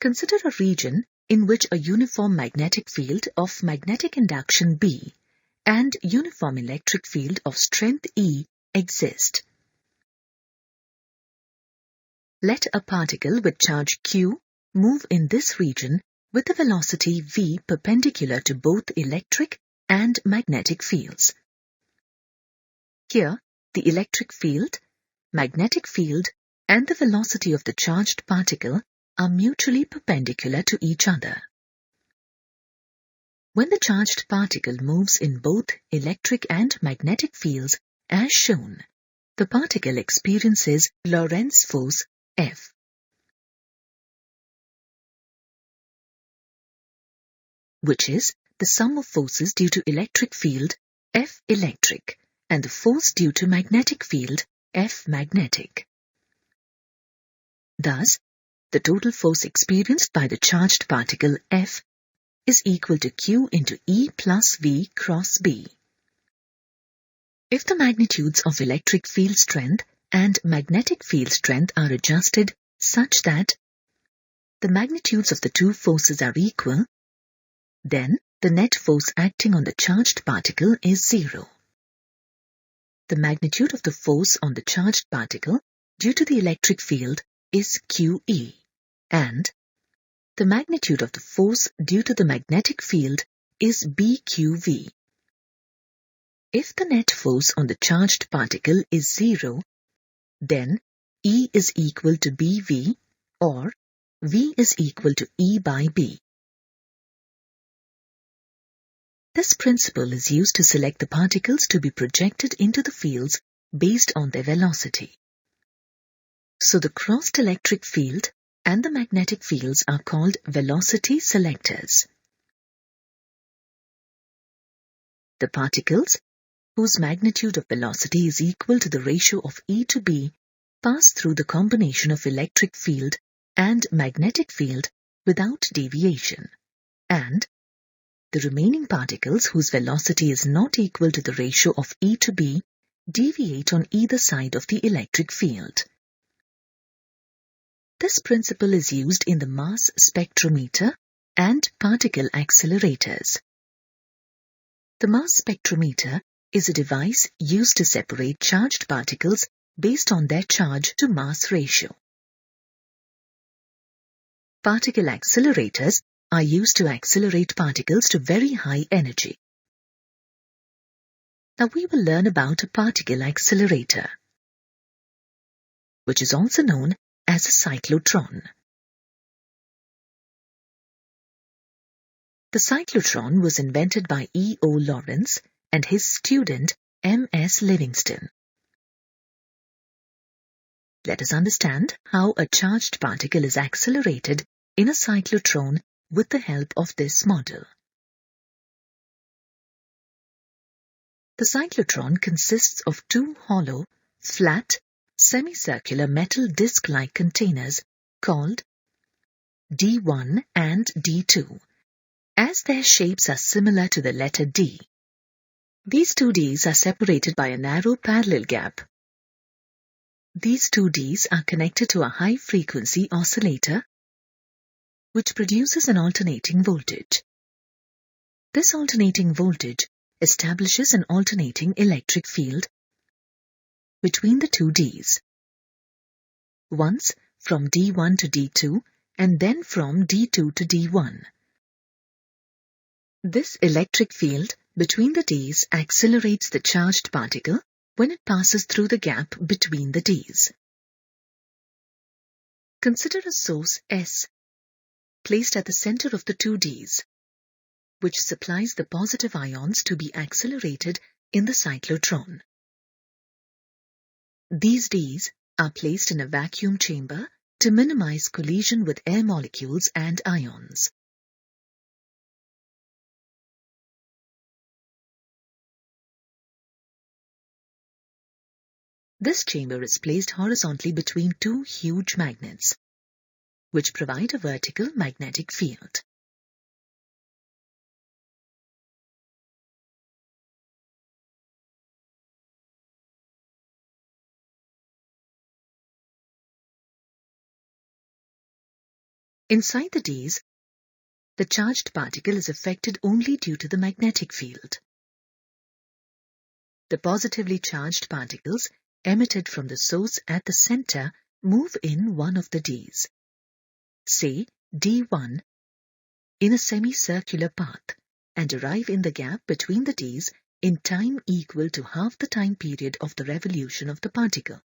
Consider a region in which a uniform magnetic field of magnetic induction B and uniform electric field of strength E exist. Let a particle with charge Q move in this region with a velocity v perpendicular to both electric and magnetic fields. Here, the electric field, magnetic field, and the velocity of the charged particle are mutually perpendicular to each other. When the charged particle moves in both electric and magnetic fields as shown, the particle experiences Lorentz force F. Which is the sum of forces due to electric field F electric and the force due to magnetic field F magnetic. Thus, the total force experienced by the charged particle F is equal to Q into E plus V cross B. If the magnitudes of electric field strength and magnetic field strength are adjusted such that the magnitudes of the two forces are equal, then the net force acting on the charged particle is zero. The magnitude of the force on the charged particle due to the electric field is QE, and the magnitude of the force due to the magnetic field is BQV. If the net force on the charged particle is zero, then E is equal to BV or V is equal to E by B. This principle is used to select the particles to be projected into the fields based on their velocity. So the crossed electric field and the magnetic fields are called velocity selectors. The particles, whose magnitude of velocity is equal to the ratio of E to B, pass through the combination of electric field and magnetic field without deviation, and the remaining particles whose velocity is not equal to the ratio of E to B deviate on either side of the electric field. This principle is used in the mass spectrometer and particle accelerators. The mass spectrometer is a device used to separate charged particles based on their charge to mass ratio. Particle accelerators are used to accelerate particles to very high energy. Now we will learn about a particle accelerator, which is also known as a cyclotron. The cyclotron was invented by E.O. Lorentz and his student M.S. Livingston. Let us understand how a charged particle is accelerated in a cyclotron with the help of this model. The cyclotron consists of two hollow, flat, semicircular metal disc-like containers called D1 and D2, as their shapes are similar to the letter D. These two Ds are separated by a narrow parallel gap. These two Ds are connected to a high-frequency oscillator, which produces an alternating voltage. This alternating voltage establishes an alternating electric field between the two Ds, once from D1 to D2 and then from D2 to D1. This electric field between the Ds accelerates the charged particle when it passes through the gap between the Ds. Consider a source S placed at the center of the two Ds, which supplies the positive ions to be accelerated in the cyclotron. These Ds are placed in a vacuum chamber to minimize collision with air molecules and ions. This chamber is placed horizontally between two huge magnets, which provide a vertical magnetic field. Inside the Ds, the charged particle is affected only due to the magnetic field. The positively charged particles emitted from the source at the center move in one of the Ds, say D1, in a semicircular path and arrive in the gap between the Ds in time equal to half the time period of the revolution of the particle.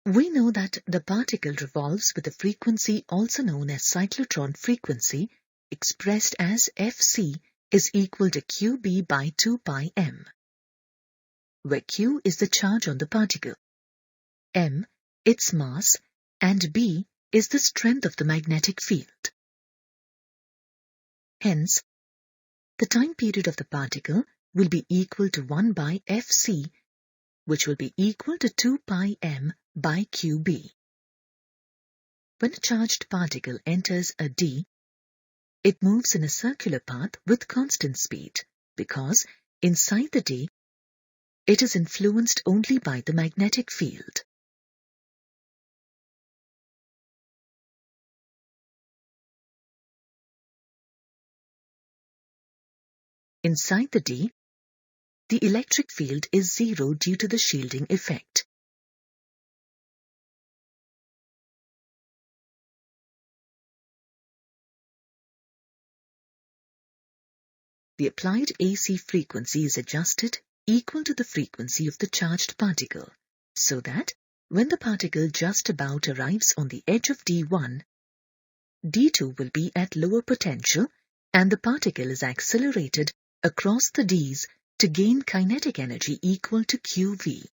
We know that the particle revolves with a frequency also known as cyclotron frequency, expressed as Fc is equal to Qb by 2 pi m, where Q is the charge on the particle, m its mass, and B is the strength of the magnetic field. Hence, the time period of the particle will be equal to 1 by Fc, which will be equal to 2 pi m by Qb. When a charged particle enters a D, it moves in a circular path with constant speed because inside the D, it is influenced only by the magnetic field. Inside the D, the electric field is zero due to the shielding effect. The applied AC frequency is adjusted equal to the frequency of the charged particle, so that when the particle just about arrives on the edge of D1, D2 will be at lower potential and the particle is accelerated across the Ds to gain kinetic energy equal to QV,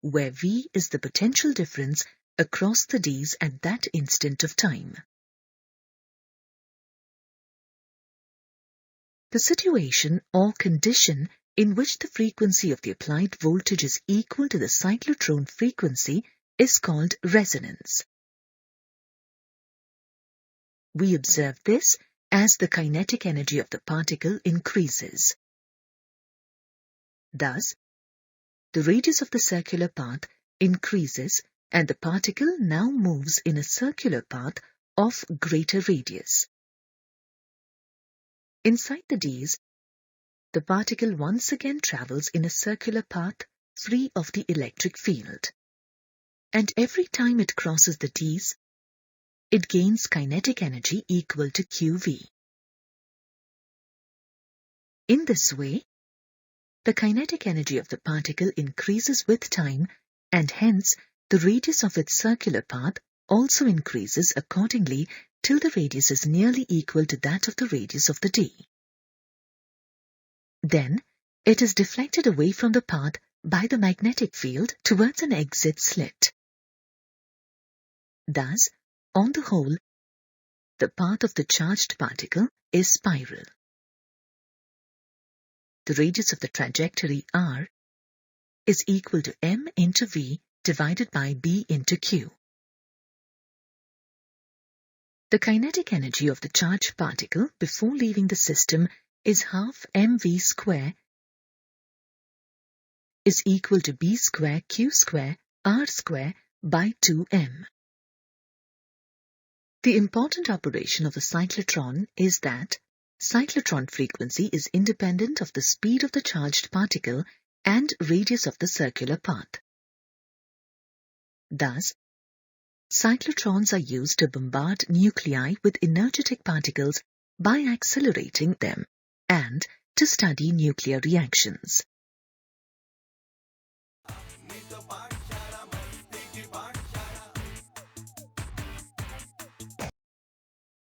where V is the potential difference across the Ds at that instant of time. The situation or condition in which the frequency of the applied voltage is equal to the cyclotron frequency is called resonance. We observe this as the kinetic energy of the particle increases. Thus, the radius of the circular path increases and the particle now moves in a circular path of greater radius. Inside the Ds, the particle once again travels in a circular path free of the electric field. And every time it crosses the Ds, it gains kinetic energy equal to QV. In this way, the kinetic energy of the particle increases with time and hence the radius of its circular path also increases accordingly till the radius is nearly equal to that of the radius of the D. Then, it is deflected away from the path by the magnetic field towards an exit slit. Thus, on the whole, the path of the charged particle is spiral. The radius of the trajectory r is equal to m into v divided by b into q. The kinetic energy of the charged particle before leaving the system is half mv square is equal to b square q square r square by 2m. The important operation of the cyclotron is that cyclotron frequency is independent of the speed of the charged particle and radius of the circular path. Thus, cyclotrons are used to bombard nuclei with energetic particles by accelerating them and to study nuclear reactions.